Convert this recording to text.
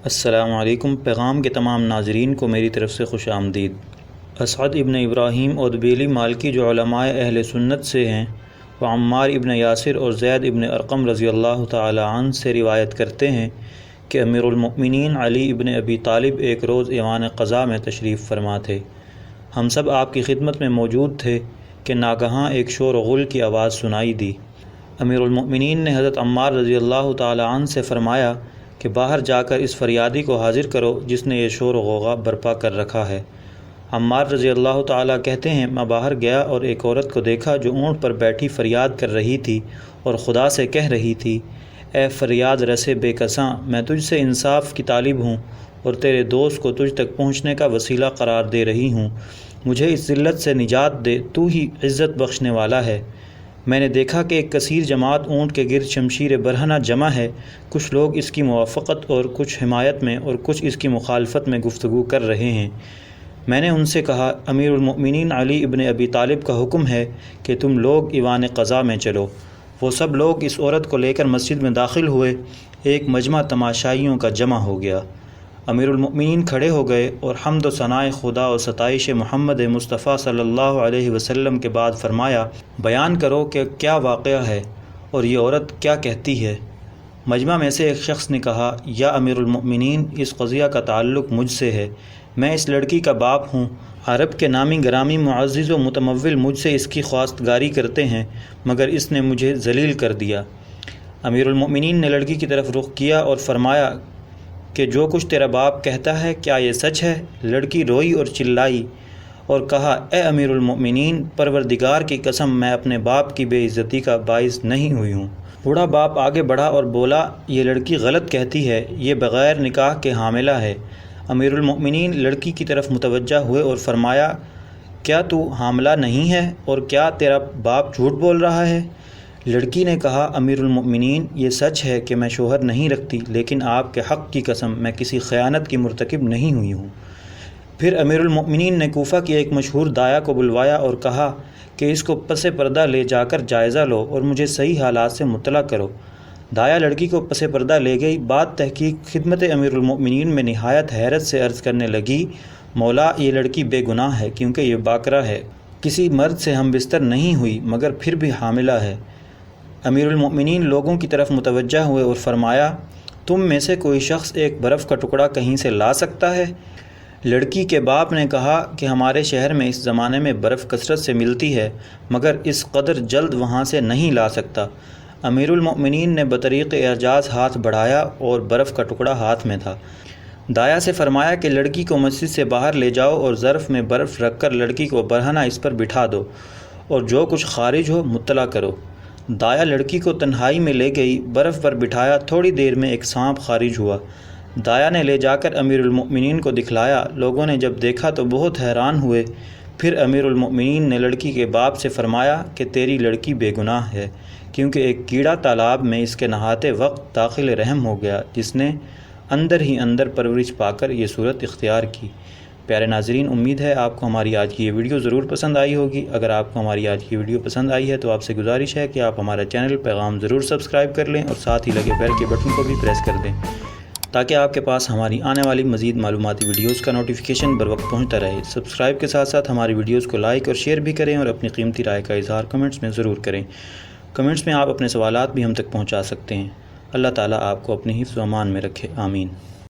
السلام علیکم۔ پیغام کے تمام ناظرین کو میری طرف سے خوش آمدید۔ اسعد ابن ابراہیم اودبیلی مالکی جو علماء اہل سنت سے ہیں، وہ عمار ابن یاسر اور زید ابن ارقم رضی اللہ تعالی عنہ سے روایت کرتے ہیں کہ امیر المؤمنین علی ابن ابی طالب ایک روز ایوان قضاء میں تشریف فرما تھے۔ ہم سب آپ کی خدمت میں موجود تھے کہ ناگہاں ایک شور و غل کی آواز سنائی دی۔ امیر المؤمنین نے حضرت عمار رضی اللہ تعالی عنہ سے فرمایا کہ باہر جا کر اس فریادی کو حاضر کرو جس نے یہ شور و غوغا برپا کر رکھا ہے۔ عمار رضی اللہ تعالیٰ کہتے ہیں، میں باہر گیا اور ایک عورت کو دیکھا جو اونٹ پر بیٹھی فریاد کر رہی تھی اور خدا سے کہہ رہی تھی، اے فریاد رسے بے کساں، میں تجھ سے انصاف کی طالب ہوں اور تیرے دوست کو تجھ تک پہنچنے کا وسیلہ قرار دے رہی ہوں، مجھے اس ذلت سے نجات دے، تو ہی عزت بخشنے والا ہے۔ میں نے دیکھا کہ ایک کثیر جماعت اونٹ کے گرد شمشیر برہنہ جمع ہے، کچھ لوگ اس کی موافقت اور کچھ حمایت میں اور کچھ اس کی مخالفت میں گفتگو کر رہے ہیں۔ میں نے ان سے کہا، امیر المؤمنین علی ابن ابی طالب کا حکم ہے کہ تم لوگ ایوان قضاء میں چلو۔ وہ سب لوگ اس عورت کو لے کر مسجد میں داخل ہوئے، ایک مجمع تماشائیوں کا جمع ہو گیا۔ امیر المؤمنین کھڑے ہو گئے اور حمد و ثناء خدا و ستائش محمد مصطفیٰ صلی اللہ علیہ وسلم کے بعد فرمایا، بیان کرو کہ کیا واقعہ ہے اور یہ عورت کیا کہتی ہے۔ مجمع میں سے ایک شخص نے کہا، یا امیر المؤمنین، اس قضیہ کا تعلق مجھ سے ہے، میں اس لڑکی کا باپ ہوں، عرب کے نامی گرامی معزز و متمول مجھ سے اس کی خواستگاری کرتے ہیں مگر اس نے مجھے ذلیل کر دیا۔ امیر المؤمنین نے لڑکی کی طرف رخ کیا اور فرمایا کہ جو کچھ تیرا باپ کہتا ہے کیا یہ سچ ہے؟ لڑکی روئی اور چلائی اور کہا، اے امیر المؤمنین، پروردگار کی قسم میں اپنے باپ کی بے عزتی کا باعث نہیں ہوئی ہوں۔ بوڑھا باپ آگے بڑھا اور بولا، یہ لڑکی غلط کہتی ہے، یہ بغیر نکاح کے حاملہ ہے۔ امیر المؤمنین لڑکی کی طرف متوجہ ہوئے اور فرمایا، کیا تو حاملہ نہیں ہے اور کیا تیرا باپ جھوٹ بول رہا ہے؟ لڑکی نے کہا، امیر المؤمنین، یہ سچ ہے کہ میں شوہر نہیں رکھتی، لیکن آپ کے حق کی قسم میں کسی خیانت کی مرتکب نہیں ہوئی ہوں۔ پھر امیر المؤمنین نے کوفہ کی ایک مشہور داعیہ کو بلوایا اور کہا کہ اس کو پس پردہ لے جا کر جائزہ لو اور مجھے صحیح حالات سے مطلع کرو۔ داعیہ لڑکی کو پس پردہ لے گئی۔ بعد تحقیق خدمت امیر المؤمنین میں نہایت حیرت سے عرض کرنے لگی، مولا، یہ لڑکی بے گناہ ہے کیونکہ یہ باکرہ ہے، کسی مرد سے ہم بستر نہیں ہوئی مگر پھر بھی حاملہ ہے۔ امیر المؤمنین لوگوں کی طرف متوجہ ہوئے اور فرمایا، تم میں سے کوئی شخص ایک برف کا ٹکڑا کہیں سے لا سکتا ہے؟ لڑکی کے باپ نے کہا کہ ہمارے شہر میں اس زمانے میں برف کثرت سے ملتی ہے مگر اس قدر جلد وہاں سے نہیں لا سکتا۔ امیر المؤمنین نے بطریق اعجاز ہاتھ بڑھایا اور برف کا ٹکڑا ہاتھ میں تھا۔ داعیہ سے فرمایا کہ لڑکی کو مسجد سے باہر لے جاؤ اور ظرف میں برف رکھ کر لڑکی کو برہنہ اس پر بٹھا دو اور جو کچھ خارج ہو مطلع کرو۔ داعیہ لڑکی کو تنہائی میں لے گئی، برف پر بٹھایا، تھوڑی دیر میں ایک سانپ خارج ہوا۔ داعیہ نے لے جا کر امیر المؤمنین کو دکھلایا۔ لوگوں نے جب دیکھا تو بہت حیران ہوئے۔ پھر امیر المؤمنین نے لڑکی کے باپ سے فرمایا کہ تیری لڑکی بے گناہ ہے کیونکہ ایک کیڑا تالاب میں اس کے نہاتے وقت داخل رحم ہو گیا جس نے اندر ہی اندر پرورش پا کر یہ صورت اختیار کی۔ پیارے ناظرین، امید ہے آپ کو ہماری آج کی یہ ویڈیو ضرور پسند آئی ہوگی۔ اگر آپ کو ہماری آج کی ویڈیو پسند آئی ہے تو آپ سے گزارش ہے کہ آپ ہمارا چینل پیغام ضرور سبسکرائب کر لیں اور ساتھ ہی لگے بیل کے بٹن کو بھی پریس کر دیں تاکہ آپ کے پاس ہماری آنے والی مزید معلوماتی ویڈیوز کا نوٹیفیکیشن بر وقت پہنچتا رہے۔ سبسکرائب کے ساتھ ساتھ ہماری ویڈیوز کو لائک اور شیئر بھی کریں اور اپنی قیمتی رائے کا اظہار کمنٹس میں ضرور کریں۔ کمنٹس میں آپ اپنے سوالات بھی ہم تک پہنچا سکتے ہیں۔ اللہ تعالیٰ آپ کو اپنی حفظ و امان میں رکھے، آمین۔